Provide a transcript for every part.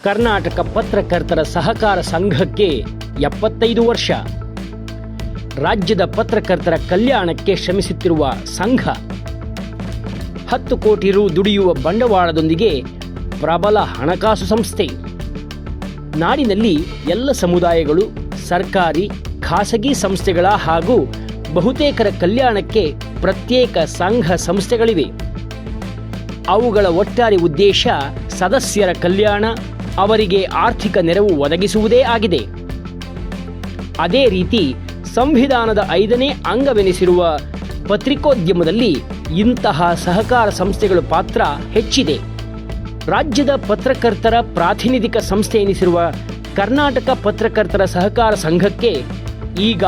ಕರ್ನಾಟಕ ಪತ್ರಕರ್ತರ ಸಹಕಾರ ಸಂಘಕ್ಕೆ 75 ವರ್ಷ. ರಾಜ್ಯದ ಪತ್ರಕರ್ತರ ಕಲ್ಯಾಣಕ್ಕೆ ಶ್ರಮಿಸುತ್ತಿರುವ ಸಂಘ 10 ಕೋಟಿ ರು ದುಡಿಯುವ ಬಂಡವಾಳದೊಂದಿಗೆ ಪ್ರಬಲ ಹಣಕಾಸು ಸಂಸ್ಥೆ. ನಾಡಿನಲ್ಲಿ ಎಲ್ಲ ಸಮುದಾಯಗಳು, ಸರ್ಕಾರಿ, ಖಾಸಗಿ ಸಂಸ್ಥೆಗಳ ಹಾಗೂ ಬಹುತೇಕರ ಕಲ್ಯಾಣಕ್ಕೆ ಪ್ರತ್ಯೇಕ ಸಂಘ ಸಂಸ್ಥೆಗಳಿವೆ. ಅವುಗಳ ಒಟ್ಟಾರೆ ಉದ್ದೇಶ ಸದಸ್ಯರ ಕಲ್ಯಾಣ, ಅವರಿಗೆ ಆರ್ಥಿಕ ನೆರವು ಒದಗಿಸುವುದೇ ಆಗಿದೆ. ಅದೇ ರೀತಿ ಸಂವಿಧಾನದ 5ನೇ ಅಂಗವೆನಿಸಿರುವ ಪತ್ರಿಕೋದ್ಯಮದಲ್ಲಿ ಇಂತಹ ಸಹಕಾರ ಸಂಸ್ಥೆಗಳ ಪಾತ್ರ ಹೆಚ್ಚಿದೆ. ರಾಜ್ಯದ ಪತ್ರಕರ್ತರ ಪ್ರಾತಿನಿಧಿಕ ಸಂಸ್ಥೆ ಎನಿಸಿರುವ ಕರ್ನಾಟಕ ಪತ್ರಕರ್ತರ ಸಹಕಾರ ಸಂಘಕ್ಕೆ ಈಗ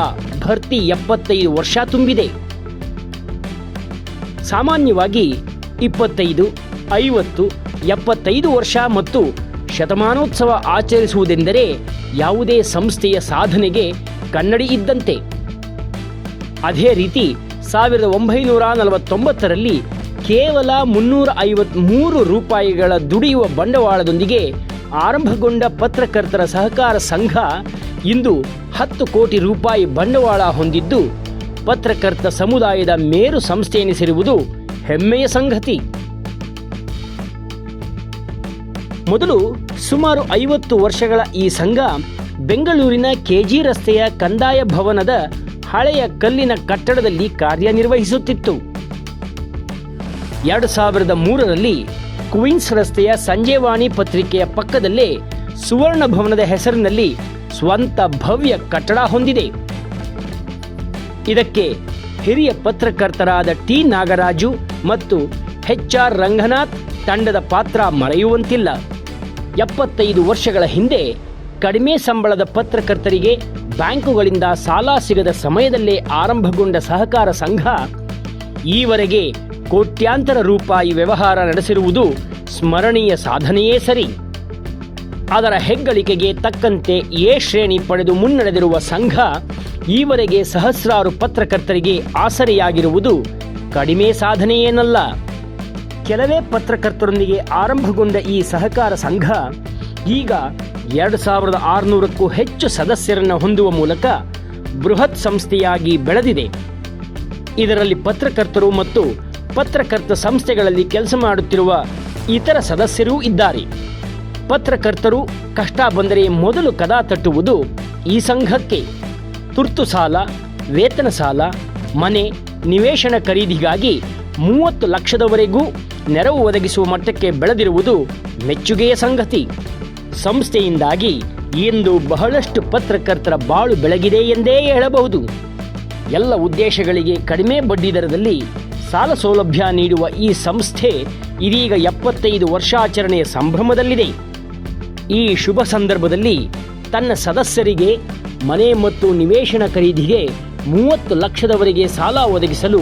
ಭರ್ತಿ 75 ವರ್ಷ ತುಂಬಿದೆ. ಸಾಮಾನ್ಯವಾಗಿ 25, 50, 75 ವರ್ಷ ಮತ್ತು ಶತಮಾನೋತ್ಸವ ಆಚರಿಸುವುದೆಂದರೆ ಯಾವುದೇ ಸಂಸ್ಥೆಯ ಸಾಧನೆಗೆ ಕನ್ನಡಿ ಇದ್ದಂತೆ. ಅದೇ ರೀತಿ 1949ರಲ್ಲಿ ಕೇವಲ 353 ರೂಪಾಯಿಗಳ ದುಡಿಯುವ ಬಂಡವಾಳದೊಂದಿಗೆ ಆರಂಭಗೊಂಡ ಪತ್ರಕರ್ತರ ಸಹಕಾರ ಸಂಘ ಇಂದು 10 ಕೋಟಿ ರೂಪಾಯಿ ಬಂಡವಾಳ ಹೊಂದಿದ್ದು ಪತ್ರಕರ್ತ ಸಮುದಾಯದ ಮೇರು ಸಂಸ್ಥೆ ಎನಿಸಿರುವುದು ಹೆಮ್ಮೆಯ ಸಂಗತಿ. ಮೊದಲು ಸುಮಾರು 50 ವರ್ಷಗಳ ಈ ಸಂಘ ಬೆಂಗಳೂರಿನ ಕೆಜಿ ರಸ್ತೆಯ ಕಂದಾಯ ಭವನದ ಹಳೆಯ ಕಲ್ಲಿನ ಕಟ್ಟಡದಲ್ಲಿ ಕಾರ್ಯನಿರ್ವಹಿಸುತ್ತಿತ್ತು. 2003ರಲ್ಲಿ ಕ್ವೀನ್ಸ್ ರಸ್ತೆಯ ಸಂಜೆವಾಣಿ ಪತ್ರಿಕೆಯ ಪಕ್ಕದಲ್ಲೇ ಸುವರ್ಣ ಭವನದ ಹೆಸರಿನಲ್ಲಿ ಸ್ವಂತ ಭವ್ಯ ಕಟ್ಟಡ ಹೊಂದಿದೆ. ಇದಕ್ಕೆ ಹಿರಿಯ ಪತ್ರಕರ್ತರಾದ ಟಿ ನಾಗರಾಜು ಮತ್ತು HR ರಂಗನಾಥ್ ತಂಡದ ಪಾತ್ರ ಮರೆಯುವಂತಿಲ್ಲ. 75 ವರ್ಷಗಳ ಹಿಂದೆ ಕಡಿಮೆ ಸಂಬಳದ ಪತ್ರಕರ್ತರಿಗೆ ಬ್ಯಾಂಕುಗಳಿಂದ ಸಾಲ ಸಿಗದ ಸಮಯದಲ್ಲೇ ಆರಂಭಗೊಂಡ ಸಹಕಾರ ಸಂಘ ಈವರೆಗೆ ಕೋಟ್ಯಾಂತರ ರೂಪಾಯಿ ವ್ಯವಹಾರ ನಡೆಸಿರುವುದು ಸ್ಮರಣೀಯ ಸಾಧನೆಯೇ ಸರಿ. ಅದರ ಹೆಗ್ಗಳಿಕೆಗೆ ತಕ್ಕಂತೆ ಎ ಶ್ರೇಣಿ ಪಡೆದು ಮುನ್ನಡೆದಿರುವ ಸಂಘ ಈವರೆಗೆ ಸಹಸ್ರಾರು ಪತ್ರಕರ್ತರಿಗೆ ಆಸರೆಯಾಗಿರುವುದು ಕಡಿಮೆ ಸಾಧನೆಯೇನಲ್ಲ. ಕೆಲವೇ ಪತ್ರಕರ್ತರೊಂದಿಗೆ ಆರಂಭಗೊಂಡ ಈ ಸಹಕಾರ ಸಂಘ ಈಗ 2600ಕ್ಕೂ ಹೆಚ್ಚು ಸದಸ್ಯರನ್ನು ಹೊಂದುವ ಮೂಲಕ ಬೃಹತ್ ಸಂಸ್ಥೆಯಾಗಿ ಬೆಳೆದಿದೆ. ಇದರಲ್ಲಿ ಪತ್ರಕರ್ತರು ಮತ್ತು ಪತ್ರಕರ್ತ ಸಂಸ್ಥೆಗಳಲ್ಲಿ ಕೆಲಸ ಮಾಡುತ್ತಿರುವ ಇತರ ಸದಸ್ಯರೂ ಇದ್ದಾರೆ. ಪತ್ರಕರ್ತರು ಕಷ್ಟ ಬಂದರೆ ಮೊದಲು ಕದ ತಟ್ಟುವುದು ಈ ಸಂಘಕ್ಕೆ. ತುರ್ತು ಸಾಲ, ವೇತನ ಸಾಲ, ಮನೆ, ನಿವೇಶನ ಖರೀದಿಗಾಗಿ 30 ಲಕ್ಷದವರೆಗೂ ನೆರವು ಒದಗಿಸುವ ಮಟ್ಟಕ್ಕೆ ಬೆಳೆದಿರುವುದು ಮೆಚ್ಚುಗೆಯ ಸಂಗತಿ. ಸಂಸ್ಥೆಯಿಂದಾಗಿ ಇಂದು ಬಹಳಷ್ಟು ಪತ್ರಕರ್ತರ ಬಾಳು ಬೆಳಗಿದೆ ಎಂದೇ ಹೇಳಬಹುದು. ಎಲ್ಲ ಉದ್ದೇಶಗಳಿಗೆ ಕಡಿಮೆ ಬಡ್ಡಿ ದರದಲ್ಲಿ ಸಾಲ ಸೌಲಭ್ಯ ನೀಡುವ ಈ ಸಂಸ್ಥೆ ಇದೀಗ 75 ವರ್ಷಾಚರಣೆಯ ಸಂಭ್ರಮದಲ್ಲಿದೆ. ಈ ಶುಭ ಸಂದರ್ಭದಲ್ಲಿ ತನ್ನ ಸದಸ್ಯರಿಗೆ ಮನೆ ಮತ್ತು ನಿವೇಶನ ಖರೀದಿಗೆ 30 ಲಕ್ಷದವರೆಗೆ ಸಾಲ ಒದಗಿಸಲು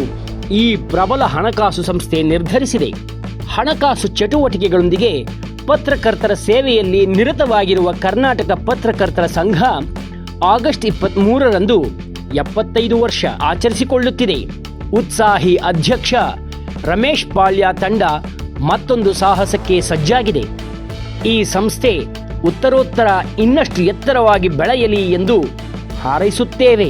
ಈ ಪ್ರಬಲ ಹಣಕಾಸು ಸಂಸ್ಥೆ ನಿರ್ಧರಿಸಿದೆ. ಹಣಕಾಸು ಚಟುವಟಿಕೆಗಳೊಂದಿಗೆ ಪತ್ರಕರ್ತರ ಸೇವೆಯಲ್ಲಿ ನಿರತವಾಗಿರುವ ಕರ್ನಾಟಕ ಪತ್ರಕರ್ತರ ಸಂಘ ಆಗಸ್ಟ್ 23ರಂದು 75 ವರ್ಷ ಆಚರಿಸಿಕೊಳ್ಳುತ್ತಿದೆ. ಉತ್ಸಾಹಿ ಅಧ್ಯಕ್ಷ ರಮೇಶ್ ಪಾಳ್ಯ ತಂಡ ಮತ್ತೊಂದು ಸಾಹಸಕ್ಕೆ ಸಜ್ಜಾಗಿದೆ. ಈ ಸಂಸ್ಥೆ ಉತ್ತರೋತ್ತರ ಇನ್ನಷ್ಟು ಎತ್ತರವಾಗಿ ಬೆಳೆಯಲಿ ಎಂದು ಹಾರೈಸುತ್ತೇವೆ.